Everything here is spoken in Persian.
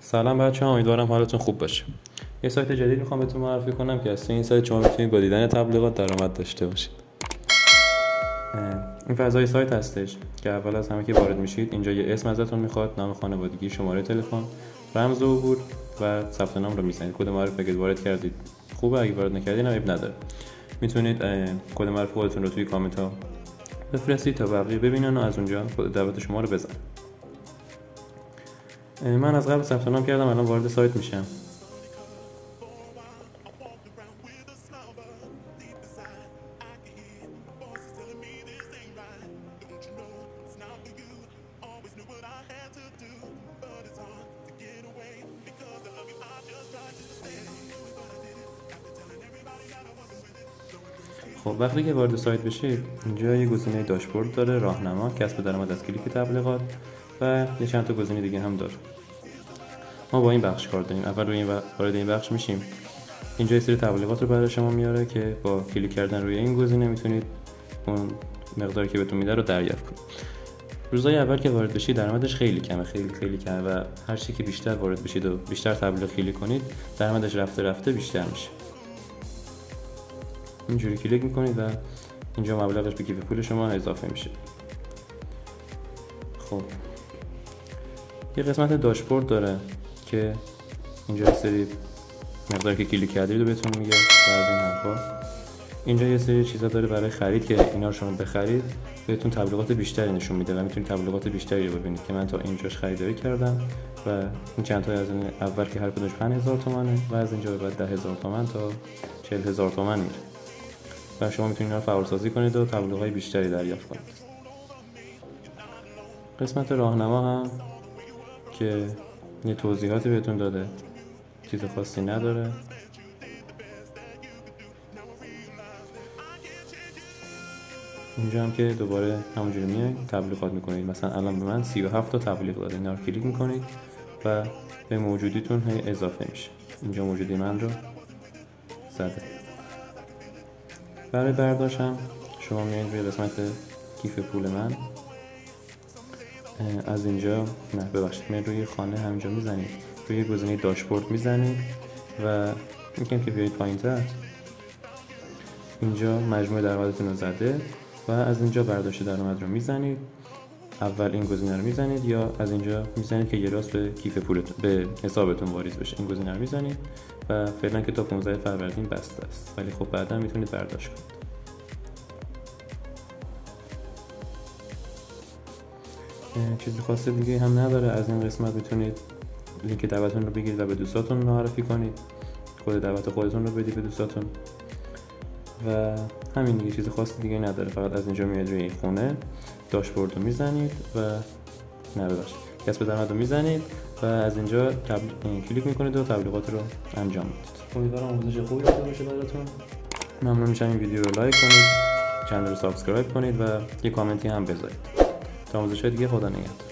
سلام بچه‌ها، امیدوارم حالتون خوب باشه. یه سایت جدید میخوام بهتون معرفی کنم که از این سایت شما میتونید با دیدن تبلیغات درآمد داشته باشید. این فضای سایت هستش که اول از همه که وارد میشید اینجا یه اسم ازتون میخواد، نام خانوادگی، شماره تلفن، رمز عبور و ثبت نام رو میزنید. کد معرفی اگه وارد کردید خوبه، اگه وارد نکردید عیب نداره. میتونید کد معرفی خودتون رو توی کامنت ها بفرستید تا بقیه ببینن و از اونجا کد دعوت شما رو بزنن. من از قبل ثبت نام کردم، الان وارد سایت میشم. خب وقتی که وارد سایت بشید اینجا یه گزینه داشبورد داره، راهنما، کسب درآمد از کلیک تبلیغات و یه چند تا گزینه دیگه هم داره. ما با این بخش کار داریم. اول روی وارد این بخش میشیم. اینجا یه سری تبلیغات رو برای شما میاره که با کلیک کردن روی این گزینه میتونید اون مقداری که بهتون میده رو دریافت کنید. روزهای اول که وارد بشید درآمدش خیلی کمه، خیلی کمه و هر چی که بیشتر وارد بشید و بیشتر تبلیغ کلیک کنید درآمدش رفته بیشتر میشه. اینجوری کلیک میکنید و اینجا مبلغش به کیف پول شما اضافه میشه. خب یه قسمت داشبورد داره که اینجا یه سری مقداری که کلیک کردید رو بهتون میگه و از این حرفا. اینجا یه سری چیزا داره برای خرید که اینا رو شما بخرید بهتون تبلیغات بیشتری نشون میده و میتونید تبلیغات بیشتری رو ببینید که من تا اینجاش خریداری کردم و این چند تا از این اول که هر کدومش 5000 تومانه و از اینجا به بعد 10000 تومان تا 40000 تومان میره و شما میتونید اینا رو فعال سازی کنید و تبلیغات بیشتری دریافت کنید. قسمت راهنما هم که یه توضیحاتی بهتون داده، چیز خاصی نداره. اینجا هم که دوباره همونجوری میایید تبلیغات میکنید. مثلا الان به من 37 تا تبلیغ داده، اینا رو کلیک میکنید و به موجودیتون هی اضافه میشه. اینجا موجودی من رو زده. برای برداشت هم شما میایید روی قسمت کیف پول من، از اینجا میایید روی خانه همینجا میزنید، روی گزینه داشبورد میزنید و میگم که بیایید پایین‌تر. اینجا مجموع درآمدتون رو زده و از اینجا برداشت درآمد رو میزنید. اول این گزینه رو میزنید یا از اینجا میزنید که یه راست به کیف پولتون، به حسابتون واریز بشه. این گزینه رو میزنید و فعلا که تا 15 فروردین بسته است، ولی خب بعدا میتونید برداشت کنید. چیزی خاص دیگه هم نداره. از این قسمت میتونید لینک دعوتتون رو بگیرید و به دوستاتون معرفی کنید، کد دعوت خودتون رو بدید به دوستاتون و همین دیگه. چیز خاصی دیگه نداره. فقط از اینجا میاد روی این خونه داشبورد رو میزنید و کسب درآمد رو میزنید و از اینجا کلیک میکنید و تبلیغات رو انجام میدید. امیدوارم آموزش خوبی داشته باشه براتون. ممنون میشم این ویدیو رو لایک کنید، چنل رو سابسکرایب کنید و یه کامنتی هم بذارید. تا آموزش‌های دیگه، خدا نگهدار.